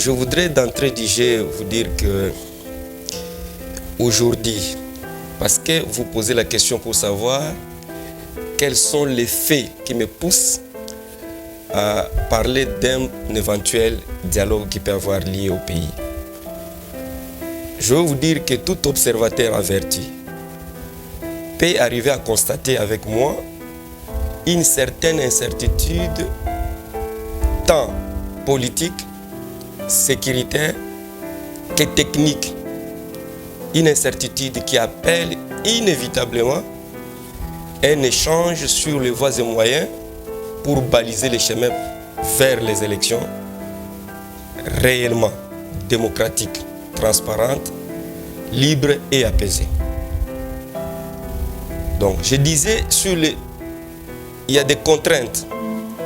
Je voudrais d'entrée de jeu vous dire que aujourd'hui, parce que vous posez la question pour savoir quels sont les faits qui me poussent à parler d'un éventuel dialogue qui peut avoir lieu au pays. Je veux vous dire que tout observateur averti peut arriver à constater avec moi une certaine incertitude tant politique, sécuritaire que technique. Une incertitude qui appelle inévitablement un échange sur les voies et moyens pour baliser les chemins vers les élections réellement démocratiques, transparentes, libres et apaisées. Donc je disais, il y a des contraintes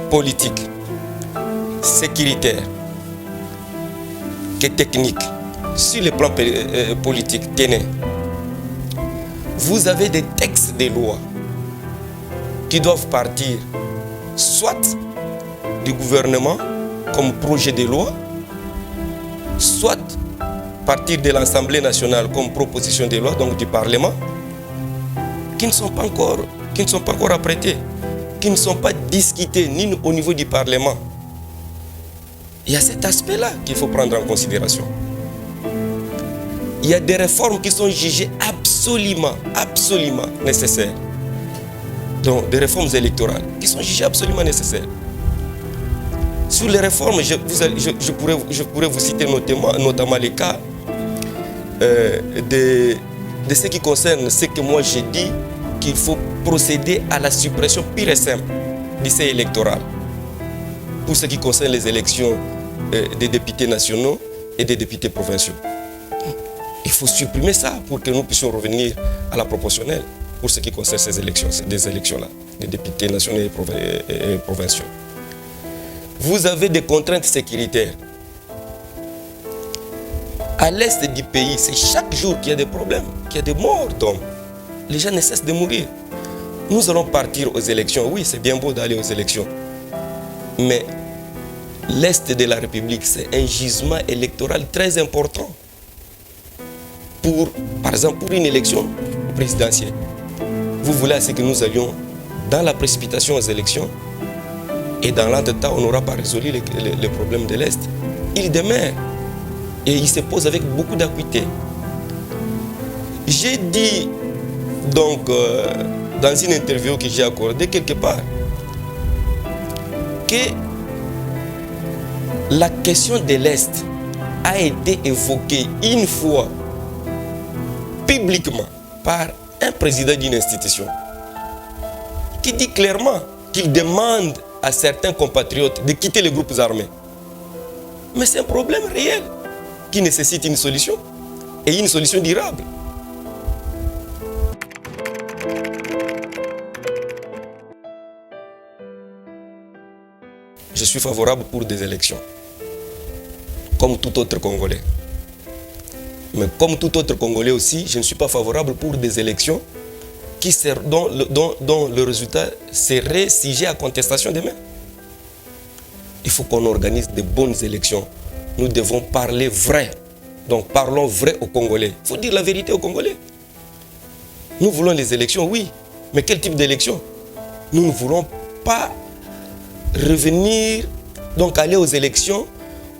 politiques, sécuritaires, que techniques. Sur le plan politique, tenez, vous avez des textes de loi qui doivent partir soit du gouvernement comme projet de loi, soit partir de l'Assemblée nationale comme proposition de loi, donc du Parlement, qui ne sont pas encore apprêtés, qui ne sont pas discutés ni au niveau du Parlement. Il y a cet aspect-là qu'il faut prendre en considération. Il y a des réformes qui sont jugées absolument nécessaires. Donc, des réformes électorales qui sont jugées absolument nécessaires. Sur les réformes, je pourrais vous citer notamment les cas de ce qui concerne ce que moi j'ai dit, qu'il faut procéder à la suppression pure et simple du seuil électoral. Pour ce qui concerne les élections des députés nationaux et des députés provinciaux. Il faut supprimer ça pour que nous puissions revenir à la proportionnelle pour ce qui concerne ces élections-là, des députés nationaux et provinciaux. Vous avez des contraintes sécuritaires. À l'est du pays, c'est chaque jour qu'il y a des problèmes, qu'il y a des morts d'hommes. Les gens ne cessent de mourir. Nous allons partir aux élections. Oui, c'est bien beau d'aller aux élections. Mais l'est de la République, c'est un gisement électoral très important. Par exemple, pour une élection présidentielle. Vous voulez que nous allions dans la précipitation aux élections et dans l'entretemps, on n'aura pas résolu les problèmes de l'Est. Il demeure et il se pose avec beaucoup d'acuité. J'ai dit donc dans une interview que j'ai accordée quelque part que la question de l'Est a été évoquée une fois publiquement par un président d'une institution qui dit clairement qu'il demande à certains compatriotes de quitter les groupes armés. Mais c'est un problème réel qui nécessite une solution et une solution durable. Je suis favorable pour des élections, comme tout autre Congolais. Mais comme tout autre Congolais aussi, je ne suis pas favorable pour des élections dont le résultat serait sujet à contestation demain. Il faut qu'on organise de bonnes élections. Nous devons parler vrai. Donc parlons vrai aux Congolais. Il faut dire la vérité aux Congolais. Nous voulons les élections, oui. Mais quel type d'élection? Nous ne voulons pas revenir, donc aller aux élections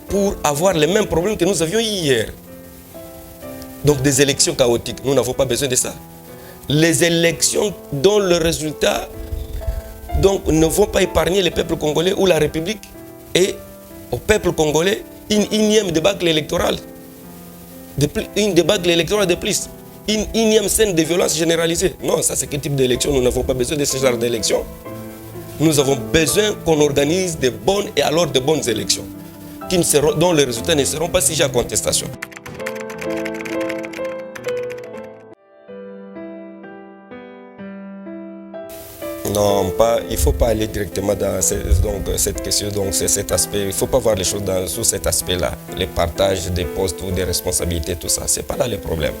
pour avoir les mêmes problèmes que nous avions hier. Donc des élections chaotiques, nous n'avons pas besoin de ça. Les élections dont le résultat donc, ne vont pas épargner le peuple congolais ou la République et au peuple congolais une énième débâcle électorale. Une débâcle électorale de plus. Une énième scène de violence généralisée. Non, ça c'est quel type d'élection? Nous n'avons pas besoin de ce genre d'élection. Nous avons besoin qu'on organise de bonnes et alors de bonnes élections dont les résultats ne seront pas sujets à contestation. Non, il ne faut pas aller directement dans cette question, donc cet aspect. Il ne faut pas voir les choses sous cet aspect-là. Les partages des postes ou des responsabilités, tout ça. Ce n'est pas là le problème.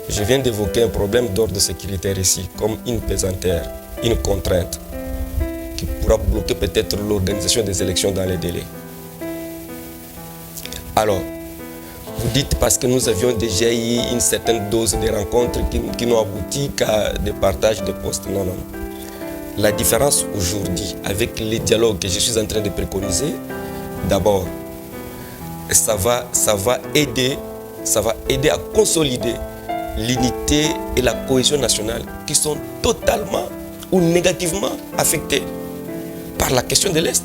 Je viens d'évoquer un problème d'ordre sécuritaire ici, comme une pesanteur, une contrainte qui pourra bloquer peut-être l'organisation des élections dans les délais. Alors, vous dites parce que nous avions déjà eu une certaine dose de rencontres qui n'ont abouti qu'à des partages de postes. Non, non. La différence aujourd'hui avec les dialogues que je suis en train de préconiser, d'abord, ça va aider à consolider l'unité et la cohésion nationale qui sont totalement ou négativement affectées par la question de l'Est.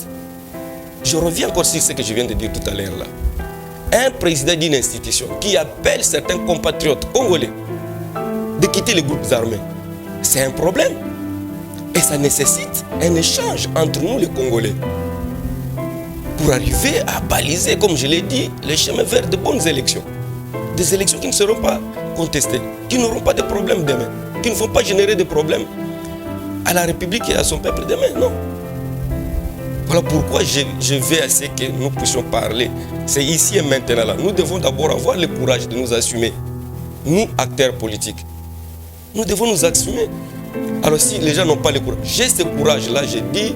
Je reviens encore sur ce que je viens de dire tout à l'heure là. Un président d'une institution qui appelle certains compatriotes congolais de quitter les groupes armés, c'est un problème. Et ça nécessite un échange entre nous les Congolais pour arriver à baliser, comme je l'ai dit, les chemins vers de bonnes élections. Des élections qui ne seront pas contestées, qui n'auront pas de problèmes demain, qui ne vont pas générer de problèmes à la République et à son peuple demain, non. Voilà pourquoi je vais à ce que nous puissions parler. C'est ici et maintenant là. Nous devons d'abord avoir le courage de nous assumer. Nous, acteurs politiques, nous devons nous assumer. Alors si les gens n'ont pas le courage, j'ai ce courage-là, j'ai dit,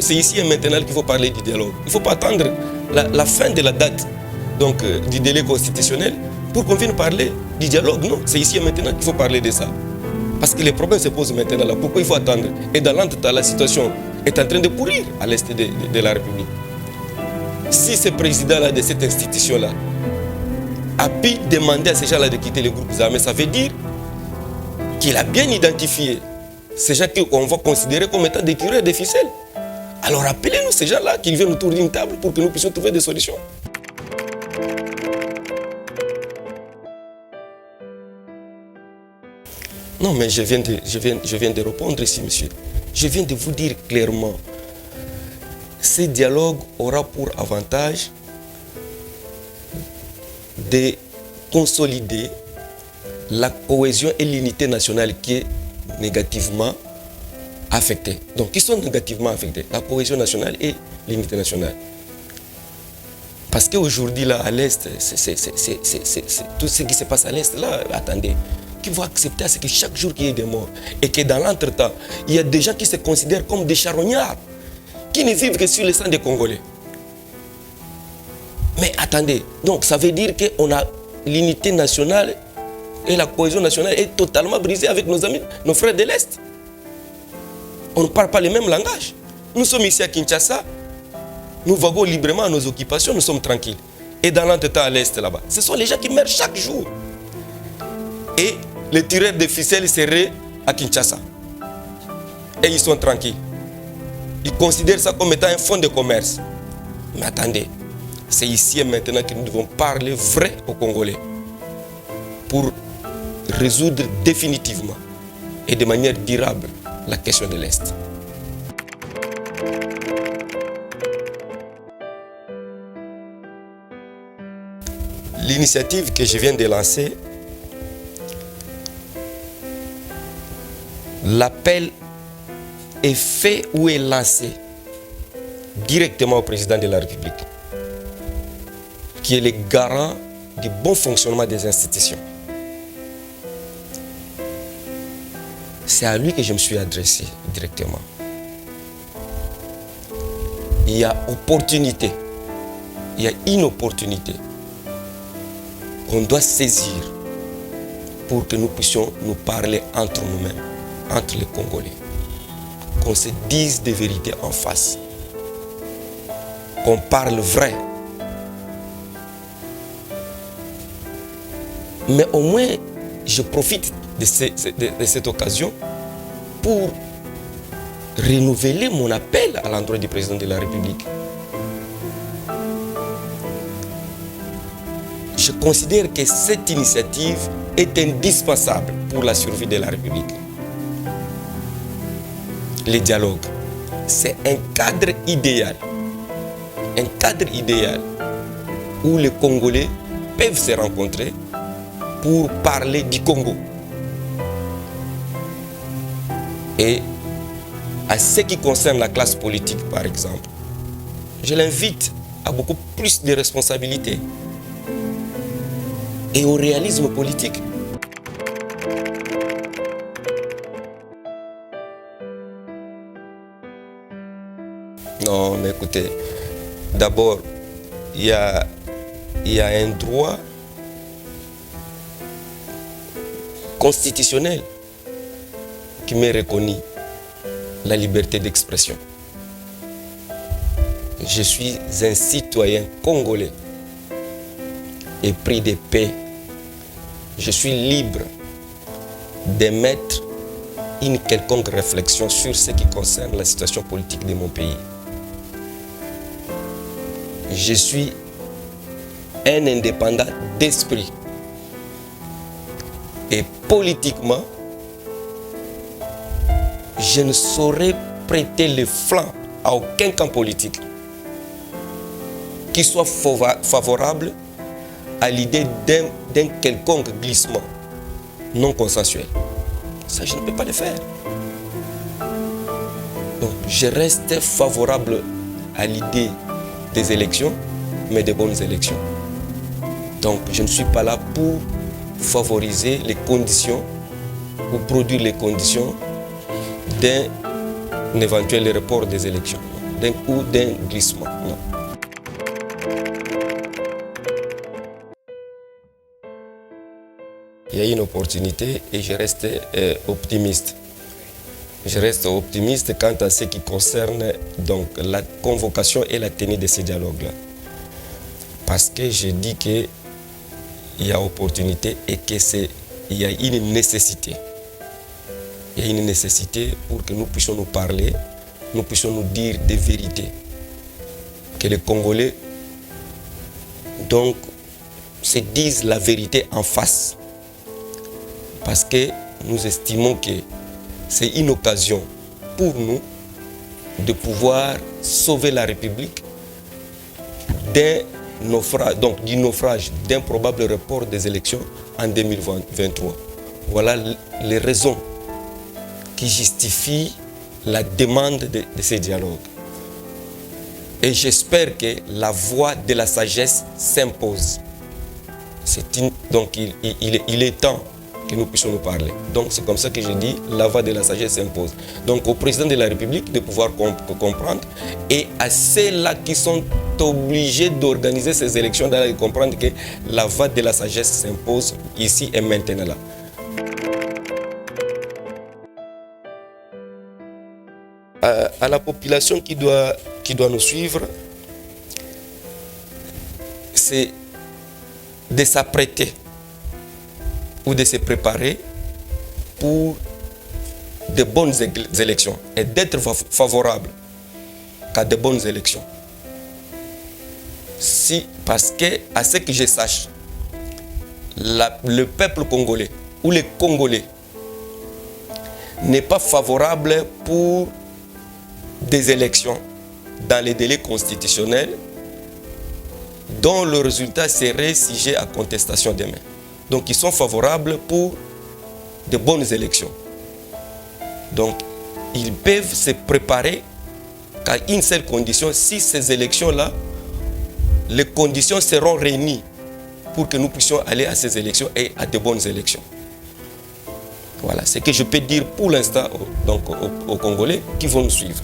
c'est ici et maintenant qu'il faut parler du dialogue. Il ne faut pas attendre la fin de la date du délai constitutionnel pour qu'on vienne parler du dialogue. Non, c'est ici et maintenant qu'il faut parler de ça. Parce que les problèmes se posent maintenant là. Pourquoi il faut attendre? Et dans l'entretemps, la situation est en train de pourrir à l'est de la République. Si ce président-là de cette institution-là a pu demander à ces gens-là de quitter les groupes armés, ça veut dire qu'il a bien identifié ces gens qu'on va considérer comme étant des tireurs de ficelles. Alors appelez-nous ces gens-là qu'ils viennent autour d'une table pour que nous puissions trouver des solutions. Non, mais je viens de répondre ici, monsieur. Je viens de vous dire clairement, ce dialogue aura pour avantage de consolider la cohésion et l'unité nationale qui est négativement affectée. Donc, qui sont négativement affectés? La cohésion nationale et l'unité nationale. Parce qu'aujourd'hui, là, à l'Est, tout ce qui se passe à l'Est, là, attendez, qui vont accepter à ce que chaque jour qu'il y ait des morts et que dans l'entretemps, il y a des gens qui se considèrent comme des charognards, qui ne vivent que sur le sang des Congolais. Mais attendez, donc ça veut dire qu'on a l'unité nationale et la cohésion nationale est totalement brisée avec nos amis, nos frères de l'Est. On ne parle pas le même langage. Nous sommes ici à Kinshasa, nous vaguons librement à nos occupations, nous sommes tranquilles. Et dans l'entretemps à l'Est là-bas, ce sont les gens qui meurent chaque jour. Et les tireurs de ficelles seraient à Kinshasa. Et ils sont tranquilles. Ils considèrent ça comme étant un fonds de commerce. Mais attendez, c'est ici et maintenant que nous devons parler vrai aux Congolais pour résoudre définitivement et de manière durable la question de l'Est. L'initiative que je viens de lancer, l'appel est fait ou est lancé directement au président de la République, qui est le garant du bon fonctionnement des institutions. C'est à lui que je me suis adressé directement. Il y a opportunité, il y a une opportunité qu'on doit saisir pour que nous puissions nous parler entre nous-mêmes, entre les Congolais. Qu'on se dise des vérités en face. Qu'on parle vrai. Mais au moins, je profite de cette occasion pour renouveler mon appel à l'endroit du président de la République. Je considère que cette initiative est indispensable pour la survie de la République. Le dialogue, c'est un cadre idéal où les Congolais peuvent se rencontrer pour parler du Congo. Et à ce qui concerne la classe politique, par exemple, je l'invite à beaucoup plus de responsabilités et au réalisme politique. Non, mais écoutez, d'abord, il y a il y a un droit constitutionnel qui m'est reconnu, la liberté d'expression. Je suis un citoyen congolais, épris de paix. Je suis libre d'émettre une quelconque réflexion sur ce qui concerne la situation politique de mon pays. Je suis un indépendant d'esprit. Et politiquement, je ne saurais prêter le flanc à aucun camp politique qui soit favorable à l'idée d'un quelconque glissement non consensuel. Ça, je ne peux pas le faire. Donc, je reste favorable à l'idée des élections, mais de bonnes élections. Donc, je ne suis pas là pour favoriser les conditions ou produire les conditions d'un éventuel report des élections ou d'un glissement. Non. Il y a une opportunité et je reste optimiste. Je reste optimiste quant à ce qui concerne donc la convocation et la tenue de ces dialogues-là. Parce que je dis qu'il y a opportunité et qu'il y a une nécessité. Il y a une nécessité pour que nous puissions nous parler, nous puissions nous dire des vérités. Que les Congolais donc se disent la vérité en face. Parce que nous estimons que c'est une occasion pour nous de pouvoir sauver la République du naufrage, d'un probable report des élections en 2023. Voilà les raisons qui justifient la demande de ces dialogues. Et j'espère que la voie de la sagesse s'impose. Donc il est temps que nous puissions nous parler. Donc c'est comme ça que je dis, la voie de la sagesse s'impose. Donc au président de la République de pouvoir comprendre et à ceux-là qui sont obligés d'organiser ces élections, de comprendre que la voie de la sagesse s'impose ici et maintenant là. À la population qui doit nous suivre, c'est de s'apprêter ou de se préparer pour de bonnes élections et d'être favorable à de bonnes élections. Parce que, à ce que je sache, le peuple congolais ou les Congolais n'est pas favorable pour des élections dans les délais constitutionnels dont le résultat serait sujet à contestation demain. Donc ils sont favorables pour de bonnes élections. Donc ils peuvent se préparer qu'à une seule condition, si ces élections-là, les conditions seront réunies pour que nous puissions aller à ces élections et à de bonnes élections. Voilà ce que je peux dire pour l'instant aux Congolais qui vont nous suivre.